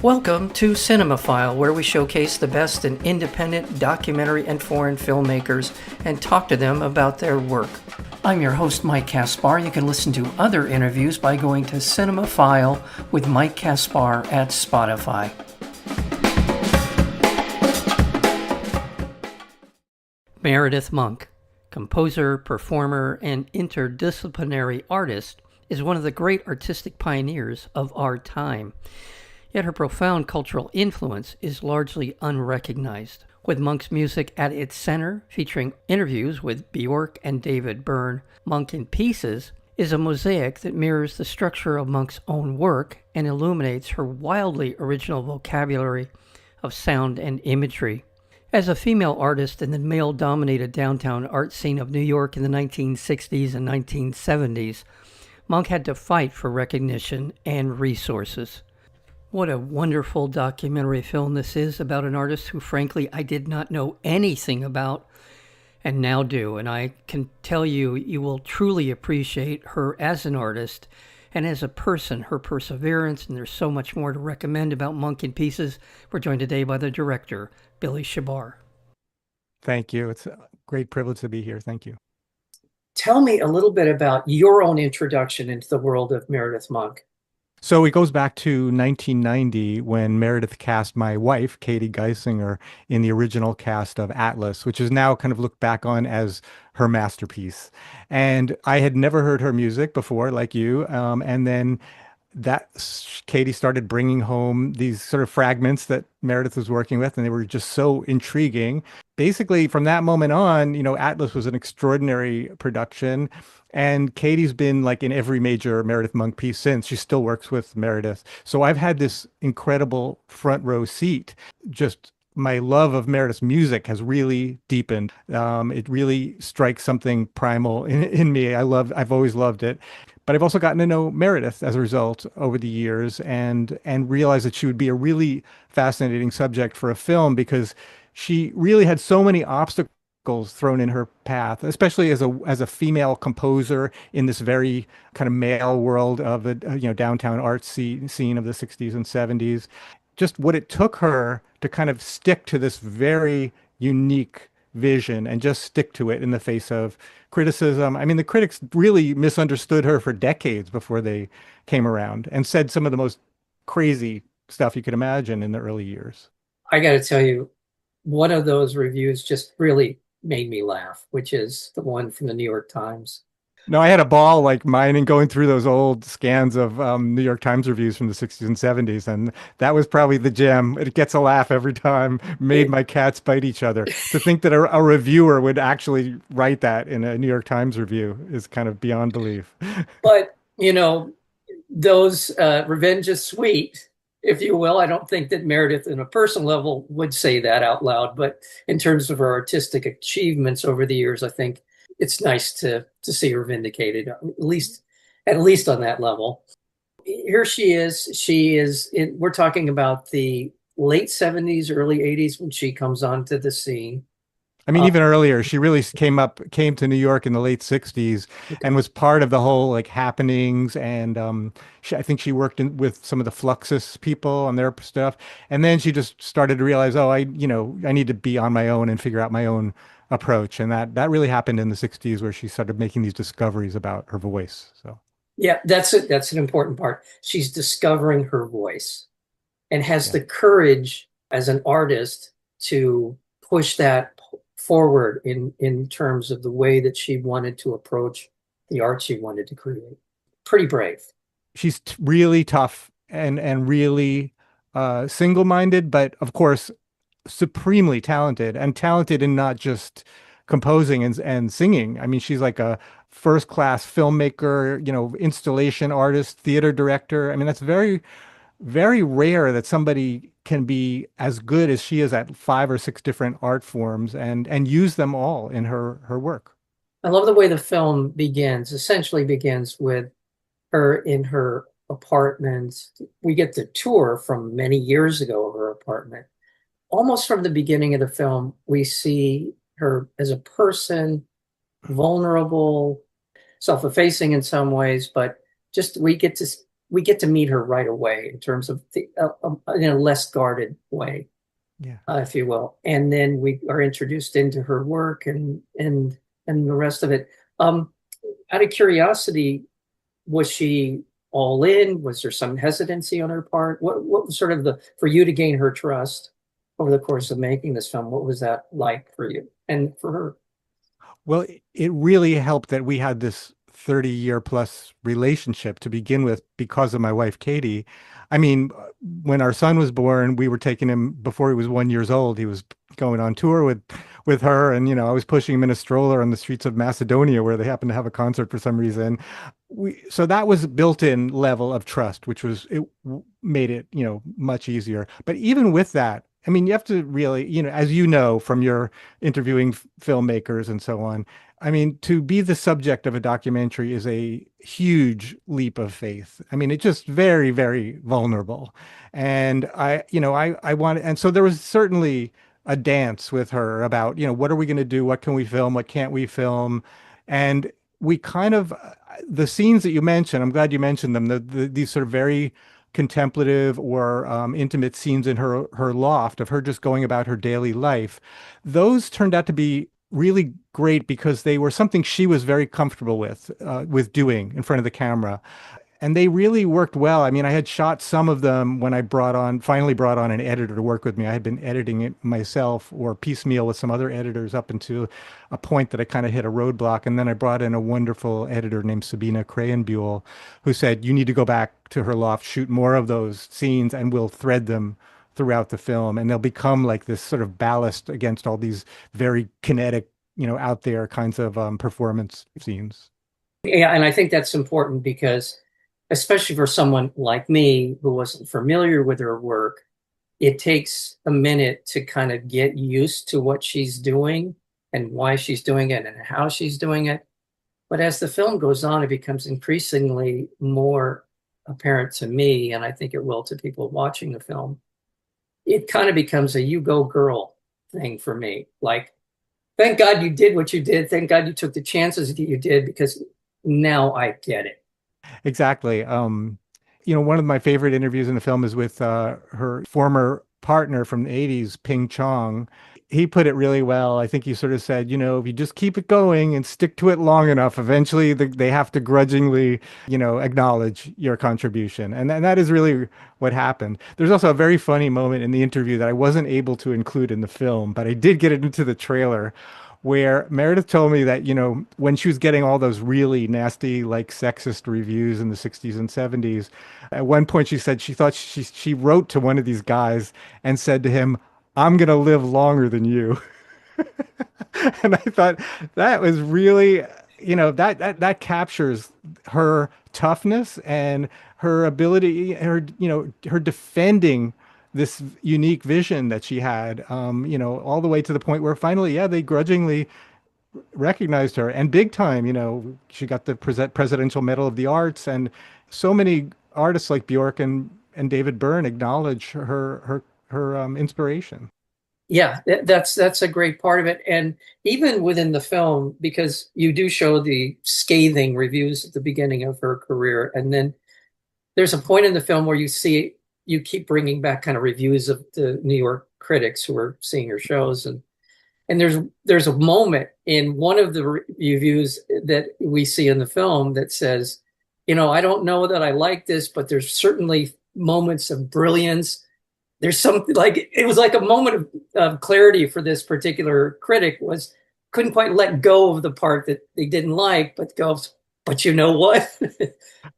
Welcome to Cinemaphile, where we showcase the best in independent documentary and foreign filmmakers and talk to them about their work. I'm your host, Mike Kaspar. You can listen to other interviews by going to Cinemaphile with Mike Kaspar at Spotify. Meredith Monk, composer, performer, and interdisciplinary artist, is one of the great artistic pioneers of our time. Yet her profound cultural influence is largely unrecognized. With Monk's music at its center, featuring interviews with Björk and David Byrne, Monk in Pieces is a mosaic that mirrors the structure of Monk's own work and illuminates her wildly original vocabulary of sound and imagery. As a female artist in the male-dominated downtown art scene of New York in the 1960s and 1970s, Monk had to fight for recognition and resources. What a wonderful documentary film this is about an artist who, frankly, I did not know anything about and now do. And I can tell you, you will truly appreciate her as an artist and as a person, her perseverance. And there's so much more to recommend about Monk in Pieces. We're joined today by the director, Billy Shebar. Thank you. It's a great privilege to be here. Thank you. Tell me a little bit about your own introduction into the world of Meredith Monk. So it goes back to 1990 when Meredith cast my wife, Katie Geisinger, in the original cast of Atlas, which is now kind of looked back on as her masterpiece. And I had never heard her music before, like you. And then Katie started bringing home these sort of fragments that Meredith was working with, and they were just so intriguing. Basically, from that moment on, Atlas was an extraordinary production. And Katie's been like in every major Meredith Monk piece since. She still works with Meredith. So I've had this incredible front row seat. Just my love of Meredith's music has really deepened. It really strikes something primal in me. I've always loved it. But I've also gotten to know Meredith as a result over the years and realized that she would be a really fascinating subject for a film because she really had so many obstacles thrown in her path, especially as a female composer in this very kind of male world of the downtown art scene of the 60s and 70s. Just what it took her to kind of stick to this very unique vision and just stick to it in the face of criticism. I mean, the critics really misunderstood her for decades before they came around and said some of the most crazy stuff you could imagine in the early years. I got to tell you, one of those reviews just really made me laugh, which is the one from the New York Times. No, I had a ball like mine and going through those old scans of New York Times reviews from the 60s and 70s. And that was probably the gem. It gets a laugh every time. Made my cats bite each other. To think that a reviewer would actually write that in a New York Times review is kind of beyond belief. But, those revenge is sweet, if you will. I don't think that Meredith, in a personal level, would say that out loud. But in terms of her artistic achievements over the years, I think it's nice to see her vindicated, at least on that level. Here she is. We're talking about the late 70s, early 80s when she comes onto the scene. I mean, even earlier, she really came to New York in the late 60s and was part of the whole like happenings. And I think she worked with some of the Fluxus people on their stuff. And then she just started to realize, I need to be on my own and figure out my own approach. And that really happened in the 60s where she started making these discoveries about her voice. So yeah, that's it. That's an important part. She's discovering her voice and has the courage as an artist to push that forward in terms of the way that she wanted to approach the art she wanted to create. Pretty brave. She's really tough and really single-minded, but of course, supremely talented in not just composing and singing. I mean, she's like a first-class filmmaker, installation artist, theater director. I mean, that's very, very rare that somebody can be as good as she is at 5 or 6 different art forms and use them all in her work. I love the way the film essentially begins with her in her apartment. We get the tour from many years ago of her apartment. Almost from the beginning of the film, we see her as a person, vulnerable, self-effacing in some ways, but just we get to we get to meet her right away in terms of in a less guarded way, Yeah. if you will. And then we are introduced into her work and the rest of it. Out of curiosity, was she all in? Was there some hesitancy on her part? What was sort of for you to gain her trust over the course of making this film? What was that like for you and for her? Well, it really helped that we had this 30-year plus relationship to begin with because of my wife, Katie. I mean, when our son was born, we were taking him before he was 1 year old. He was going on tour with her, and I was pushing him in a stroller on the streets of Macedonia where they happened to have a concert for some reason. So that was built-in level of trust, which was it made it, much easier. But even with that, I mean, you have to really, as you know from your interviewing filmmakers and so on. I mean, to be the subject of a documentary is a huge leap of faith. I mean, it's just very, very vulnerable. And I wanted, and so there was certainly a dance with her about, what are we going to do? What can we film? What can't we film? And we kind of, the scenes that you mentioned, I'm glad you mentioned them, these sort of very contemplative or intimate scenes in her loft of her just going about her daily life, those turned out to be really great because they were something she was very comfortable with doing in front of the camera. And they really worked well. I mean, I had shot some of them when I finally brought on an editor to work with me. I had been editing it myself or piecemeal with some other editors up until a point that I kind of hit a roadblock. And then I brought in a wonderful editor named Sabina Krahenbuhl, who said, you need to go back to her loft, shoot more of those scenes, and we'll thread them throughout the film. And they'll become like this sort of ballast against all these very kinetic, out there kinds of performance scenes. Yeah, and I think that's important because, especially for someone like me who wasn't familiar with her work, it takes a minute to kind of get used to what she's doing and why she's doing it and how she's doing it. But as the film goes on, it becomes increasingly more apparent to me, and I think it will to people watching the film. It kind of becomes a you go girl thing for me. Like, thank God you did what you did. Thank God you took the chances that you did because now I get it. Exactly. One of my favorite interviews in the film is with her former partner from the 80s, Ping Chong. He put it really well. I think he sort of said, if you just keep it going and stick to it long enough, eventually they have to grudgingly, acknowledge your contribution. And that is really what happened. There's also a very funny moment in the interview that I wasn't able to include in the film, but I did get it into the trailer where Meredith told me that, when she was getting all those really nasty, like sexist reviews in the 60s and 70s, at one point she said she thought she wrote to one of these guys and said to him, I'm going to live longer than you. And I thought that was really, that captures her toughness and her ability, her defending this unique vision that she had, all the way to the point where finally, yeah, they grudgingly recognized her and big time, she got the Presidential Medal of the Arts, and so many artists like Björk and David Byrne acknowledge her inspiration. Yeah, that's a great part of it. And even within the film, because you do show the scathing reviews at the beginning of her career, and then there's a point in the film where you keep bringing back kind of reviews of the New York critics who are seeing your shows, and there's a moment in one of the reviews that we see in the film that says, I don't know that I like this, but there's certainly moments of brilliance. There's something like it was like a moment of clarity for this particular critic was couldn't quite let go of the part that they didn't like, but goes, but you know what?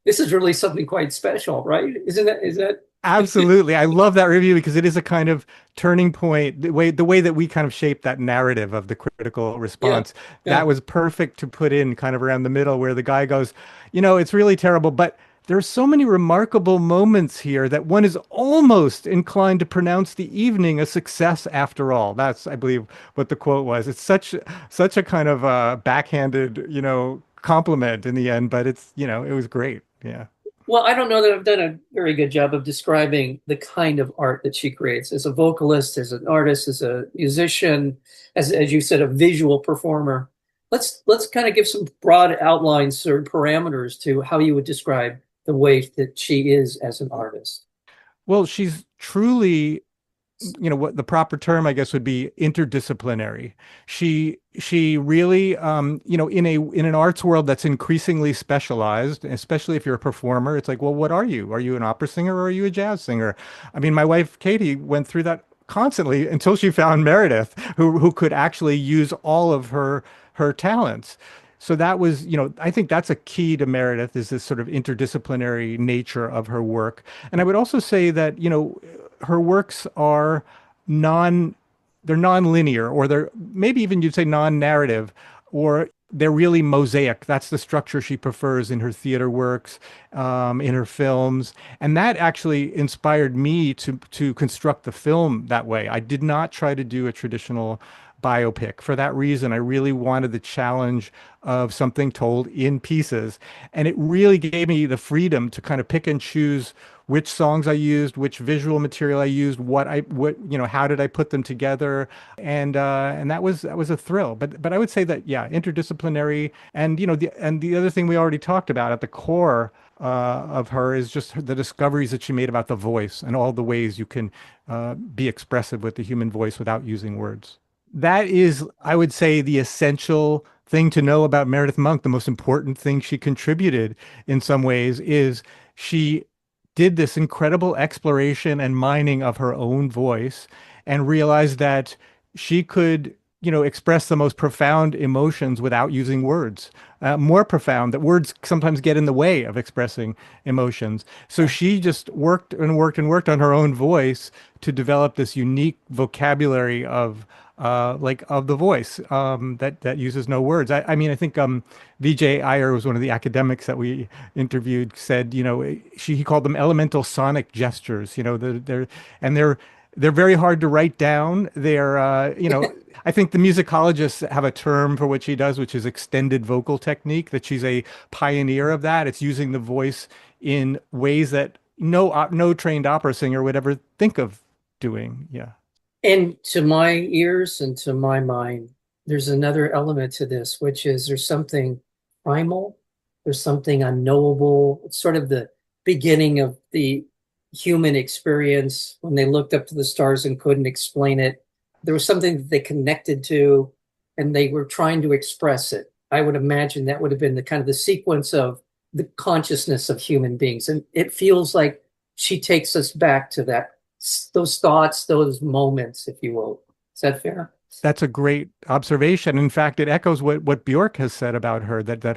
This is really something quite special, right? Is that Absolutely. I love that review because it is a kind of turning point, the way that we kind of shape that narrative of the critical yeah, response. yeah. That was perfect to put in kind of around the middle where the guy goes, it's really terrible, but there's so many remarkable moments here that one is almost inclined to pronounce the evening a success after all. That's, I believe, what the quote was. It's such a kind of backhanded, compliment in the end, but it was great. Yeah. Well, I don't know that I've done a very good job of describing the kind of art that she creates as a vocalist, as an artist, as a musician, as you said, a visual performer. Let's kind of give some broad outlines or parameters to how you would describe the way that she is as an artist. Well, she's truly, what the proper term I guess would be interdisciplinary. She really, in an arts world that's increasingly specialized, especially if you're a performer, it's like, well, what are you? Are you an opera singer or are you a jazz singer? I mean, my wife Katie went through that constantly until she found Meredith, who could actually use all of her talents. So that was, I think that's a key to Meredith, is this sort of interdisciplinary nature of her work. And I would also say that, her works are non they're non-linear, or they're maybe even you'd say non-narrative, or they're really mosaic. That's the structure she prefers in her theater works, in her films, and that actually inspired me to construct the film that way. I did not try to do a traditional biopic. For that reason, I really wanted the challenge of something told in pieces. And it really gave me the freedom to kind of pick and choose which songs I used, which visual material I used, how did I put them together? And that was a thrill. But I would say that, yeah, interdisciplinary, and the other thing we already talked about at the core of her is just the discoveries that she made about the voice and all the ways you can be expressive with the human voice without using words. That is, I would say, the essential thing to know about Meredith Monk. The most important thing she contributed in some ways is she did this incredible exploration and mining of her own voice and realized that she could, express the most profound emotions without using words, more profound, that words sometimes get in the way of expressing emotions. So she just worked and worked and worked on her own voice to develop this unique vocabulary of of the voice, that uses no words. I mean, I think VJ Iyer was one of the academics that we interviewed. Said, he called them elemental sonic gestures. They're very hard to write down. I think the musicologists have a term for what she does, which is extended vocal technique. That she's a pioneer of that. It's using the voice in ways that no trained opera singer would ever think of doing. Yeah. And to my ears and to my mind, there's another element to this, which is there's something primal, there's something unknowable. It's sort of the beginning of the human experience when they looked up to the stars and couldn't explain it. There was something that they connected to and they were trying to express it. I would imagine that would have been the kind of the sequence of the consciousness of human beings. And it feels like she takes us back to those thoughts, those moments, if you will. Is that fair? That's a great observation. In fact, it echoes what Björk has said about her, that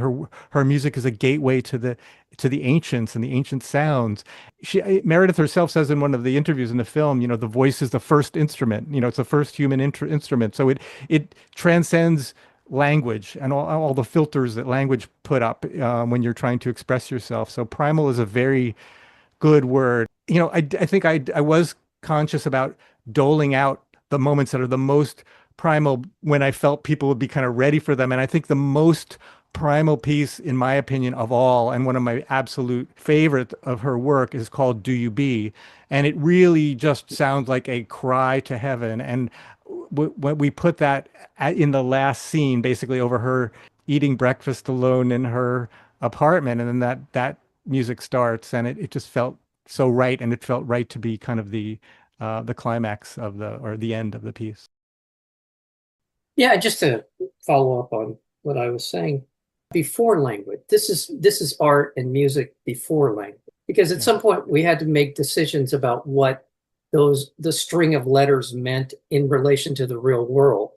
her music is a gateway to the ancients and the ancient sounds. Meredith herself says in one of the interviews in the film, the voice is the first instrument. It's the first human instrument. So it transcends language and all the filters that language put up when you're trying to express yourself. So primal is a very good word. I think I was conscious about doling out the moments that are the most primal when I felt people would be kind of ready for them. And I think the most primal piece, in my opinion, of all, and one of my absolute favorite of her work, is called Do You Be? And it really just sounds like a cry to heaven. And when we put that in the last scene, basically over her eating breakfast alone in her apartment, and then that music starts, and it just felt so right, and it felt right to be kind of the climax of the end of the piece. Yeah, just to follow up on what I was saying, before language, this is art and music before language. Because at some point we had to make decisions about what the string of letters meant in relation to the real world,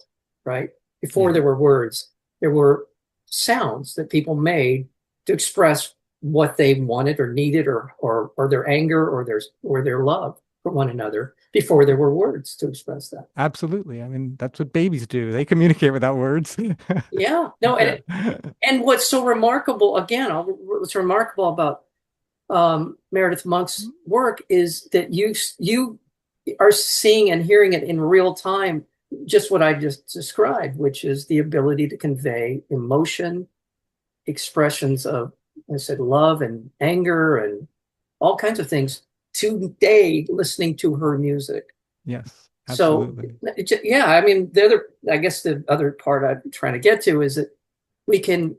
right? Before there were words, there were sounds that people made to express what they wanted or needed, or their anger or their love for one another, before there were words to express that. Absolutely. I mean, that's what babies do. They communicate without words. Yeah. No, and what's so remarkable, again, what's remarkable about Meredith Monk's work is that you are seeing and hearing it in real time, just what I just described, which is the ability to convey emotion, expressions of, I said, love and anger and all kinds of things today, listening to her music. Yes, So, absolutely. yeah, I mean, I guess the other part I'm trying to get to is that we can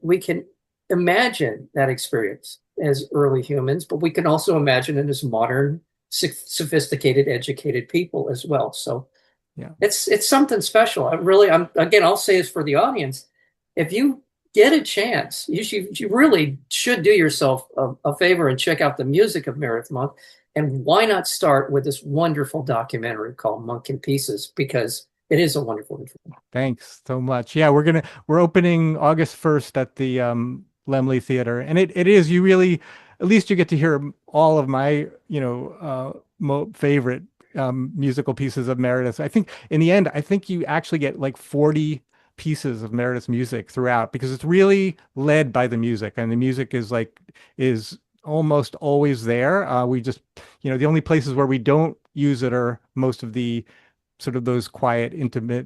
imagine that experience as early humans, but we can also imagine it as modern, sophisticated, educated people as well. So Yeah. it's something special. I'll say this for the audience. If you get a chance, you really should do yourself a favor and check out the music of Meredith Monk. And why not start with this wonderful documentary called Monk in Pieces, because it is a wonderful film. Thanks so much. Yeah, we're opening August 1st at the Laemmle Theater, and it is, you really, at least you get to hear all of my favorite musical pieces of Meredith. I think in the end, I think you actually get like 40 pieces of Meredith's music throughout, because it's really led by the music, and the music is almost always there. We just, the only places where we don't use it are most of the sort of those quiet, intimate,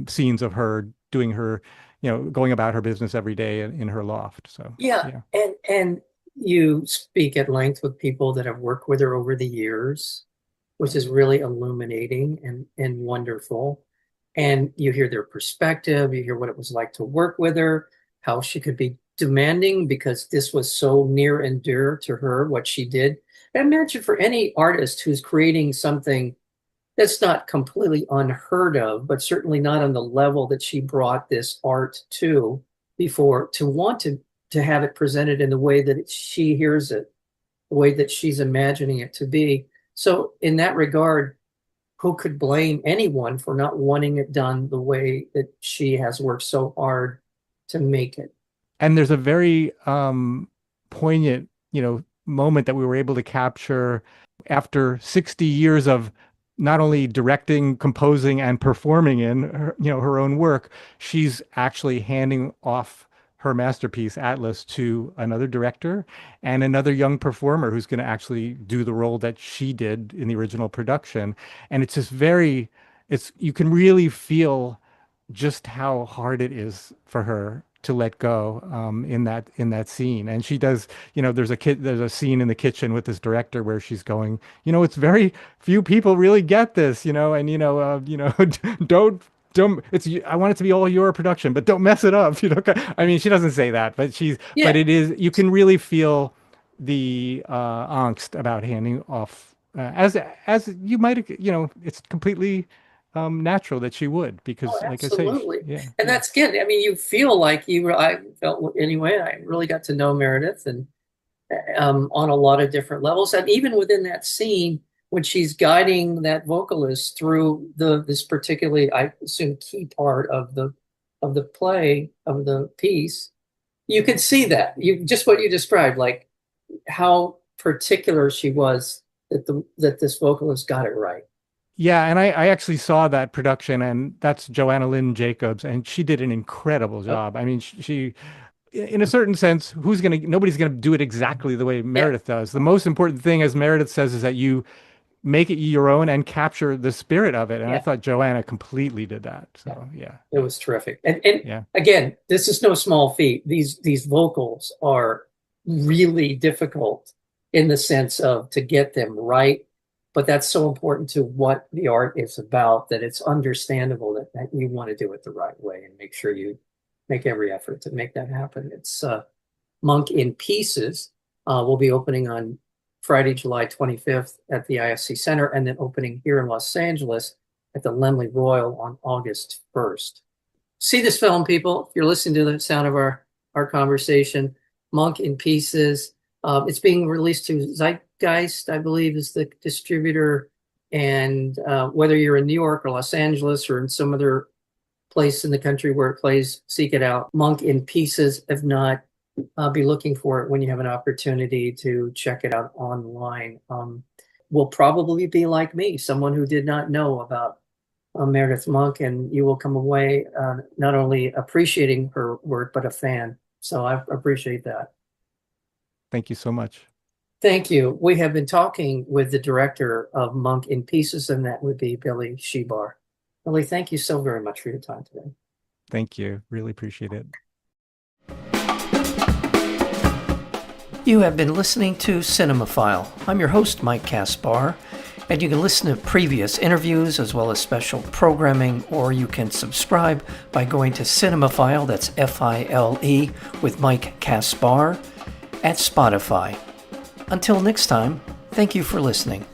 scenes of her doing her, going about her business every day in her loft. So Yeah. And you speak at length with people that have worked with her over the years, which is really illuminating and wonderful. And you hear their perspective, you hear what it was like to work with her, how she could be demanding because this was so near and dear to her, what she did. I imagine for any artist who's creating something that's not completely unheard of, but certainly not on the level that she brought this art to before, to want to have it presented in the way that she hears it, the way that she's imagining it to be. So in that regard, who could blame anyone for not wanting it done the way that she has worked so hard to make it? And there's a very poignant, moment that we were able to capture after 60 years of not only directing, composing, and performing in her, her own work. She's actually handing off her masterpiece, Atlas, to another director and another young performer who's going to actually do the role that she did in the original production. And it's just you can really feel just how hard it is for her to let go in that scene. And she does, there's a scene in the kitchen with this director where she's going, it's very few people really get this, and don't I want it to be all your production, but don't mess it up. I mean, she doesn't say that, but but it is, you can really feel the angst about handing off as you might, it's completely natural that she would, because like I say, and that's good. I mean, you feel like I felt anyway, I really got to know Meredith and on a lot of different levels. And even within that scene, when she's guiding that vocalist through this particularly, I assume, key part of the play, of the piece, you could see that just what you described, like how particular she was that this vocalist got it right. Yeah, and I actually saw that production, and that's Joanna Lynn Jacobs, and she did an incredible job. I mean, she, in a certain sense, nobody's gonna do it exactly the way Meredith does. The most important thing, as Meredith says, is that you make it your own and capture the spirit of it. And I thought Joanna completely did that. So it was terrific. And again, this is no small feat. These vocals are really difficult in the sense of to get them right. But that's so important to what the art is about, that it's understandable that you want to do it the right way and make sure you make every effort to make that happen. It's Monk in Pieces. Will be opening on Friday, July 25th at the ISC Center, and then opening here in Los Angeles at the Laemmle Royal on August 1st. See this film, people. If you're listening to the sound of our conversation, Monk in Pieces. It's being released to Zeitgeist, I believe, is the distributor. And whether you're in New York or Los Angeles or in some other place in the country where it plays, seek it out. Monk in Pieces. If not, be looking for it when you have an opportunity to check it out online. Will probably be like me, someone who did not know about Meredith Monk, and you will come away not only appreciating her work, but a fan. So I appreciate that. Thank you so much. Thank you. We have been talking with the director of Monk in Pieces, and that would be Billy Shebar. Billy, thank you so very much for your time today. Thank you. Really appreciate it. You have been listening to Cinemaphile. I'm your host, Mike Caspar, And you can listen to previous interviews as well as special programming, or you can subscribe by going to Cinemaphile, that's F-I-L-E, with Mike Kaspar, at Spotify. Until next time, thank you for listening.